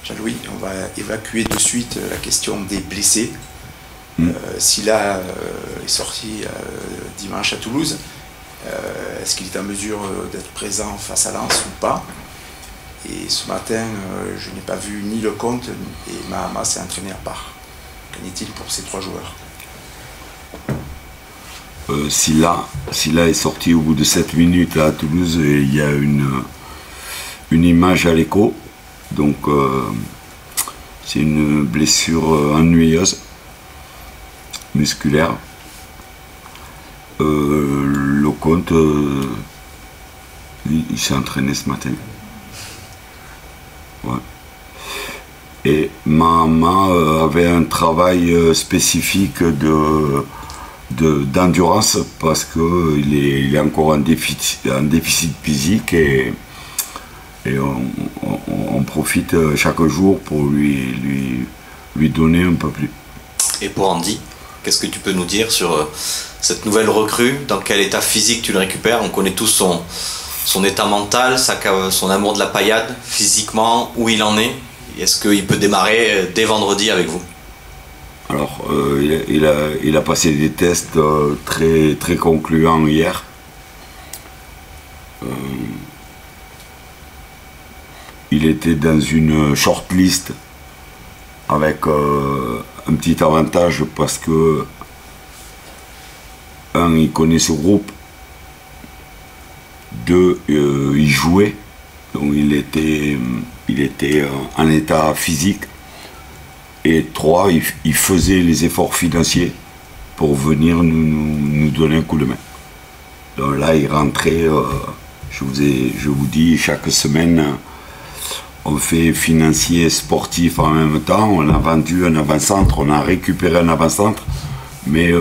Jean-Louis, on va évacuer de suite la question des blessés. Sylla est sorti dimanche à Toulouse. Est-ce qu'il est en mesure d'être présent face à Lens ou pas? Et ce matin, je n'ai pas vu ni Lecomte et Mahama s'est entraîné à part. Qu'en est-il pour ces 3 joueurs? Sylla est sorti au bout de 7 minutes à Toulouse et il y a une image à l'écho. Donc c'est une blessure ennuyeuse, musculaire. Lecomte, il s'est entraîné ce matin. Ouais. Et Mahama avait un travail spécifique d'endurance parce qu'il est encore en déficit physique et on profite chaque jour pour lui donner un peu plus. Et pour Andy, qu'est-ce que tu peux nous dire sur cette nouvelle recrue? Dans quel état physique tu le récupères? On connaît tous son état mental, son amour de la paillade, physiquement, où il en est. Est-ce qu'il peut démarrer dès vendredi avec vous? Alors, il a passé des tests très, très concluants hier. Il était dans une shortlist avec un petit avantage parce que, un, il connaît ce groupe, deux, il jouait, donc il était en état physique, et trois, il faisait les efforts financiers pour venir nous donner un coup de main. Donc là, il rentrait, je vous dis, chaque semaine, on fait financier et sportif en même temps. On a vendu un avant-centre, on a récupéré un avant-centre, mais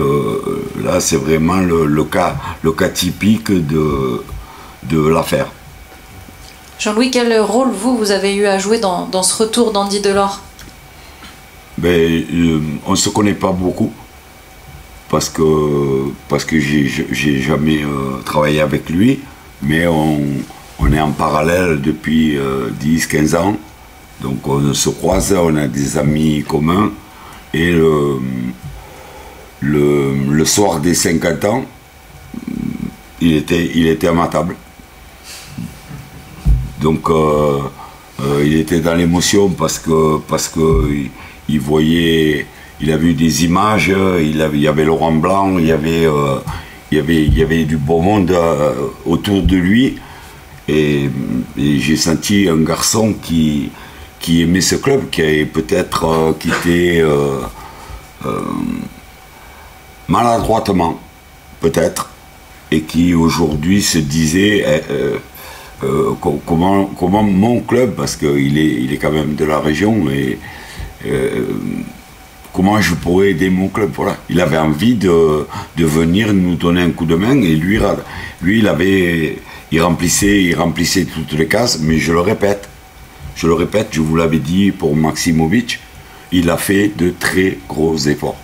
là, c'est vraiment le cas typique de l'affaire. Jean-Louis, quel rôle vous avez eu à jouer dans ce retour d'Andy Delort? On ne se connaît pas beaucoup parce que j'ai jamais travaillé avec lui, mais on est en parallèle depuis 10-15 ans, donc on se croise, on a des amis communs, et le soir des 50 ans, il était à ma table. Donc il était dans l'émotion parce que il voyait, il a vu des images, il y avait Laurent Blanc, il y avait du beau monde autour de lui, et j'ai senti un garçon qui aimait ce club, qui avait peut-être quitté maladroitement, peut-être, et qui aujourd'hui se disait comment mon club, parce qu'il est quand même de la région, et comment je pourrais aider mon club. Voilà. Il avait envie de venir nous donner un coup de main, et lui il remplissait toutes les cases, mais je le répète, je vous l'avais dit pour Maximovic, il a fait de très gros efforts.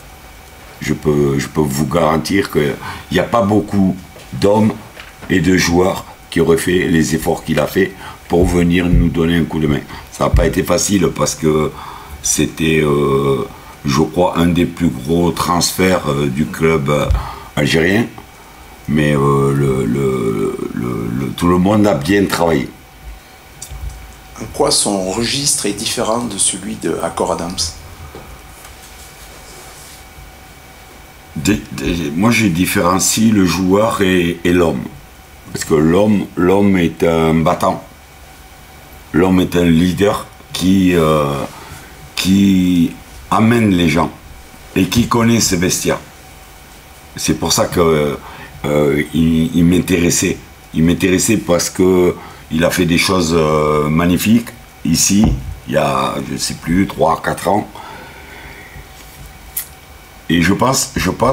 Je peux vous garantir qu'il n'y a pas beaucoup d'hommes et de joueurs qui auraient fait les efforts qu'il a fait pour venir nous donner un coup de main. Ça n'a pas été facile parce que c'était, je crois, un des plus gros transferts du club algérien, mais tout le monde a bien travaillé. En quoi son registre est différent de celui de Akor Adams? Moi, je différencie le joueur et l'homme. Parce que l'homme est un battant. L'homme est un leader qui amène les gens et qui connaît ses vestiaires. C'est pour ça que il m'intéressait. Il m'intéressait parce qu'il a fait des choses magnifiques ici, il y a, je ne sais plus, 3-4 ans. Et je pense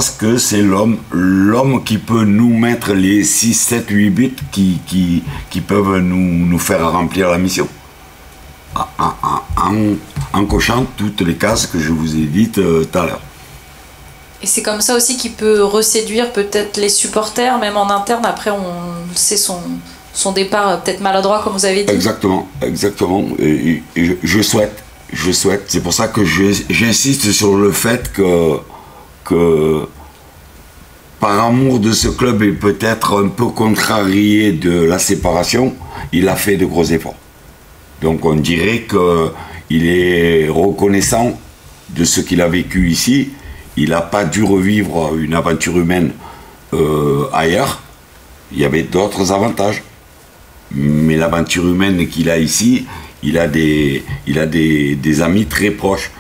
que c'est l'homme qui peut nous mettre les 6, 7, 8 buts qui peuvent nous faire remplir la mission. En cochant toutes les cases que je vous ai dites tout à l'heure. Et c'est comme ça aussi qu'il peut reséduire peut-être les supporters, même en interne. Après, on sait son départ peut-être maladroit, comme vous avez dit. Exactement. Et je souhaite Je souhaite. C'est pour ça que j'insiste sur le fait que par amour de ce club et peut-être un peu contrarié de la séparation, il a fait de gros efforts. Donc on dirait qu'il est reconnaissant de ce qu'il a vécu ici. Il n'a pas dû revivre une aventure humaine ailleurs. Il y avait d'autres avantages. Mais l'aventure humaine qu'il a ici, il a des amis très proches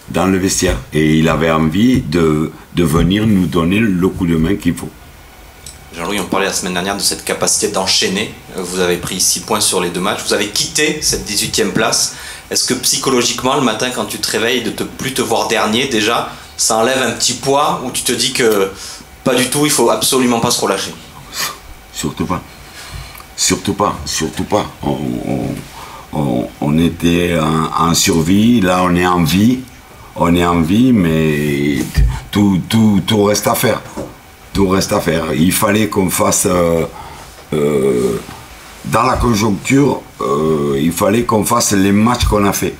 dans le vestiaire. Et il avait envie de venir nous donner le coup de main qu'il faut. Jean-Louis, on parlait la semaine dernière de cette capacité d'enchaîner. Vous avez pris 6 points sur les 2 matchs. Vous avez quitté cette 18e place. Est-ce que psychologiquement, le matin, quand tu te réveilles, de plus te voir dernier, déjà, ça enlève un petit poids ou tu te dis que pas du tout, il faut absolument pas se relâcher? Surtout pas. Surtout pas. Surtout pas. On était en survie, là on est en vie. On est en vie, mais tout reste à faire. Tout reste à faire. Il fallait qu'on fasse, dans la conjoncture, il fallait qu'on fasse les matchs qu'on a fait.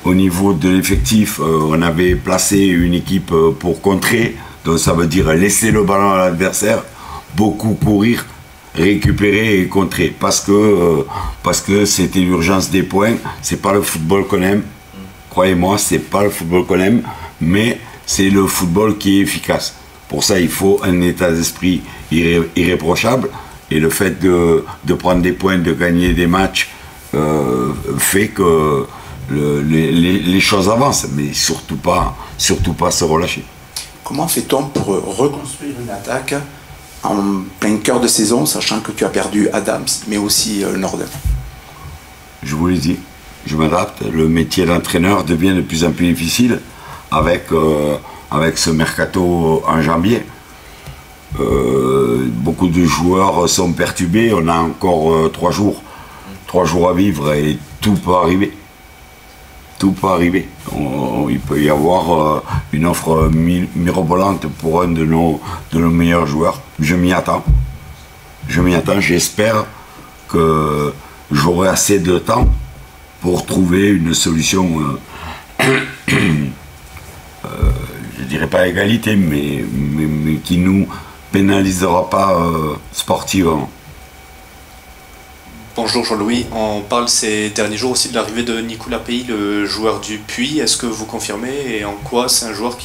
Au niveau de l'effectif, on avait placé une équipe pour contrer, donc ça veut dire laisser le ballon à l'adversaire, beaucoup courir, récupérer et contrer, parce que c'était l'urgence des points. C'est pas le football qu'on aime. Croyez-moi, c'est pas le football qu'on aime, mais c'est le football qui est efficace. Pour ça, il faut un état d'esprit irréprochable. Et le fait de prendre des points, de gagner des matchs, fait que les choses avancent. Mais surtout pas se relâcher. Comment fait-on pour reconstruire une attaque en plein cœur de saison, sachant que tu as perdu Adams, mais aussi Norden? Je vous l'ai dit. Je m'adapte. Le métier d'entraîneur devient de plus en plus difficile avec ce mercato en janvier. Beaucoup de joueurs sont perturbés. On a encore 3 jours à vivre et tout peut arriver. Tout peut arriver. Il peut y avoir une offre mirobolante pour un de nos meilleurs joueurs. Je m'y attends. J'espère que j'aurai assez de temps pour trouver une solution, je dirais pas égalité, mais qui nous pénalisera pas sportivement. Bonjour Jean-Louis, on parle ces derniers jours aussi de l'arrivée de Nicolas Pays, le joueur du Puy. Est-ce que vous confirmez et en quoi c'est un joueur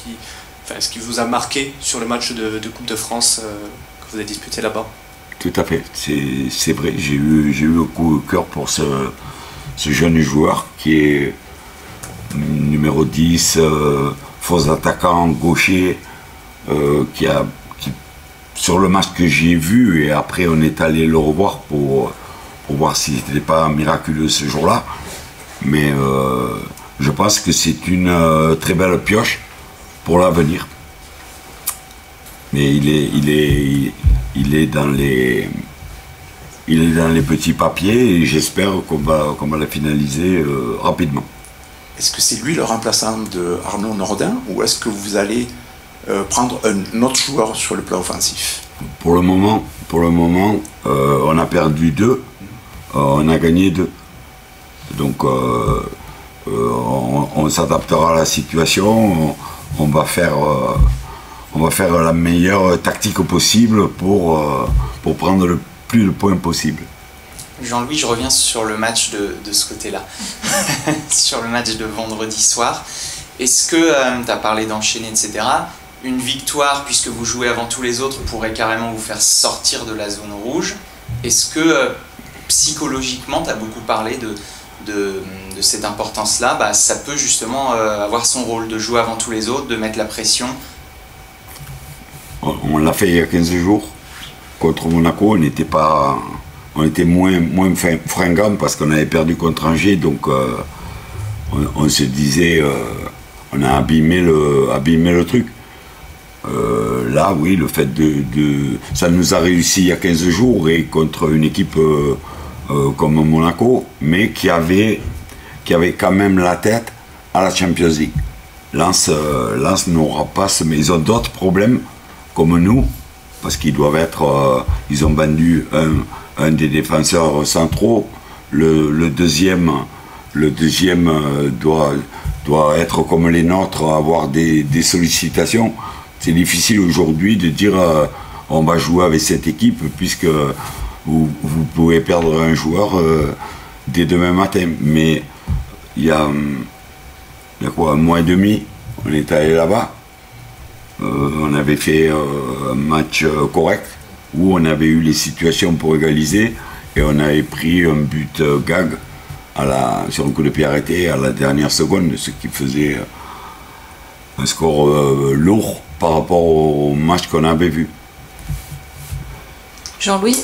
est-ce qu'il vous a marqué sur le match de Coupe de France que vous avez disputé là-bas? Tout à fait, c'est vrai, j'ai eu un coup de cœur pour ce jeune joueur qui est numéro 10, faux attaquant, gaucher, qui sur le match que j'ai vu, et après on est allé le revoir pour voir s'il n'était pas miraculeux ce jour-là. Mais je pense que c'est une très belle pioche pour l'avenir. Mais il est dans les petits papiers et j'espère qu'on va la finaliser rapidement. Est-ce que c'est lui le remplaçant de Arnaud Nordin ou est-ce que vous allez prendre un autre joueur sur le plan offensif? Pour le moment, on a perdu 2, on a gagné 2. Donc on s'adaptera à la situation, on va faire la meilleure tactique possible pour prendre le plus de points possible. Jean-Louis, je reviens sur le match de ce côté-là, sur le match de vendredi soir. Est-ce que, tu as parlé d'enchaîner, etc., une victoire, puisque vous jouez avant tous les autres, pourrait carrément vous faire sortir de la zone rouge? Est-ce que, psychologiquement, tu as beaucoup parlé de cette importance-là, ça peut justement avoir son rôle de jouer avant tous les autres, de mettre la pression? On l'a fait il y a 15 jours. Contre Monaco, on était moins fringant parce qu'on avait perdu contre Angers, donc on se disait, on a abîmé le truc. Là, oui, le fait ça nous a réussi il y a 15 jours et contre une équipe comme Monaco, mais qui avait quand même la tête à la Champions League. Lens n'aura pas, mais ils ont d'autres problèmes comme nous, parce qu'ils doivent être, ils ont vendu un des défenseurs centraux, le deuxième Le deuxième doit être comme les nôtres, avoir des sollicitations. C'est difficile aujourd'hui de dire on va jouer avec cette équipe puisque vous pouvez perdre un joueur dès demain matin. Mais il y a quoi, un mois et demi, on est allé là-bas. On avait fait un match correct où on avait eu les situations pour égaliser et on avait pris un but gag sur un coup de pied arrêté à la dernière seconde, ce qui faisait un score lourd par rapport au match qu'on avait vu. Jean-Louis,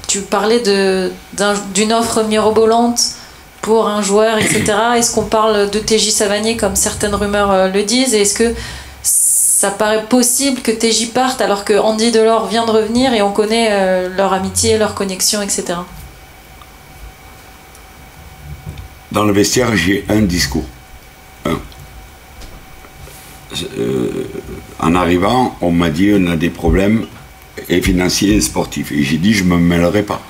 tu parlais d'une offre mirobolante pour un joueur, etc. Est-ce qu'on parle de TJ Savanier comme certaines rumeurs le disent? Et est-ce que ça paraît possible que TJ parte alors que Andy Delors vient de revenir et on connaît leur amitié, leur connexion, etc. Dans le vestiaire, j'ai un discours. En arrivant, on m'a dit on a des problèmes et financiers et sportifs. Et j'ai dit je ne me mêlerai pas.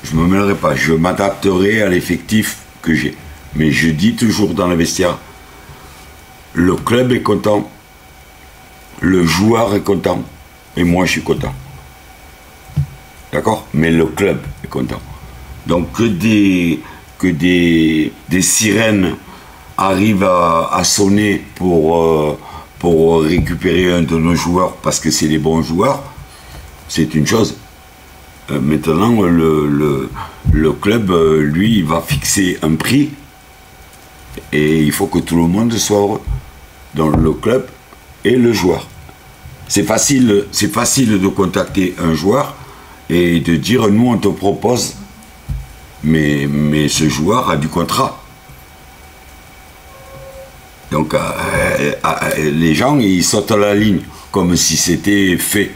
Je ne me mêlerai pas. Je m'adapterai à l'effectif que j'ai. Mais je dis toujours dans le vestiaire, le club est content, le joueur est content, et moi je suis content. D'accord? Mais le club est content. Donc que des sirènes arrivent à sonner pour récupérer un de nos joueurs parce que c'est des bons joueurs, c'est une chose. Maintenant, le club, lui, il va fixer un prix et il faut que tout le monde soit heureux. Dans le club et le joueur. C'est facile de contacter un joueur et de dire nous on te propose, mais ce joueur a du contrat. Donc les gens ils sautent à la ligne comme si c'était fait.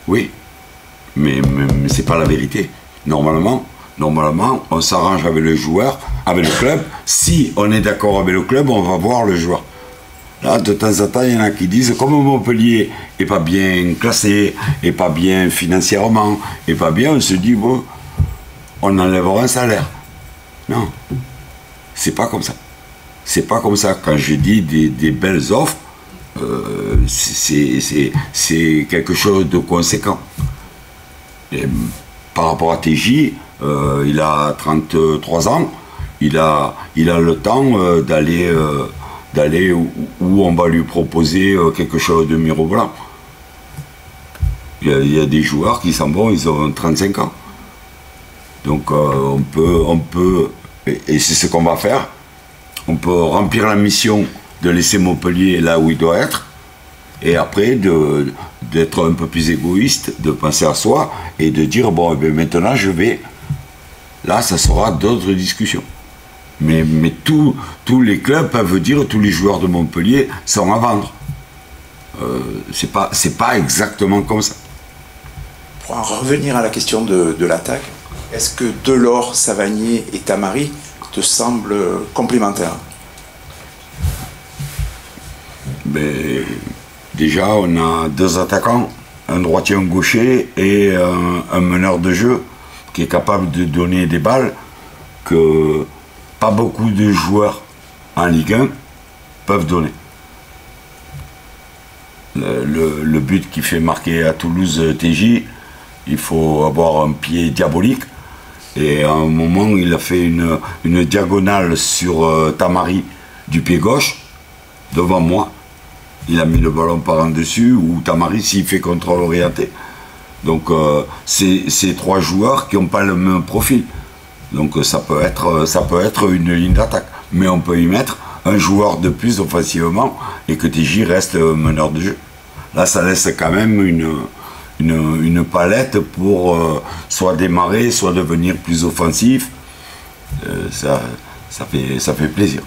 Oui, mais c'est pas la vérité. Normalement, on s'arrange avec le joueur, avec le club. Si on est d'accord avec le club, on va voir le joueur. Là, de temps en temps, il y en a qui disent, comme Montpellier n'est pas bien classé, n'est pas bien financièrement, n'est pas bien, on se dit, bon, on enlèvera un salaire. Non, c'est pas comme ça. C'est pas comme ça. Quand je dis des belles offres, c'est quelque chose de conséquent. Et par rapport à TJ, il a 33 ans, il a le temps d'aller où on va lui proposer quelque chose de mirobolant. Il y a des joueurs qui s'en vont, ils ont 35 ans. Donc on peut et c'est ce qu'on va faire, on peut remplir la mission de laisser Montpellier là où il doit être, et après d'être un peu plus égoïste, de penser à soi, et de dire, bon, eh bien, maintenant je vais, là ça sera d'autres discussions. Mais tous les clubs peuvent dire, tous les joueurs de Montpellier sont à vendre. C'est pas exactement comme ça. Pour en revenir à la question de l'attaque, est-ce que Delors, Savanier et Tamari te semblent complémentaires? Mais déjà, on a deux attaquants, un droitier, un gaucher et un meneur de jeu qui est capable de donner des balles que pas beaucoup de joueurs en Ligue 1 peuvent donner. Le but qui fait marquer à Toulouse TJ, il faut avoir un pied diabolique. Et à un moment, il a fait une diagonale sur Tamari du pied gauche, devant moi. Il a mis le ballon par en dessus, ou Tamari s'il fait contrôle orienté. Donc c'est trois joueurs qui n'ont pas le même profil. Donc ça peut être une ligne d'attaque. Mais on peut y mettre un joueur de plus offensivement et que TJ reste meneur de jeu. Là, ça laisse quand même une palette pour soit démarrer, soit devenir plus offensif. Ça fait plaisir.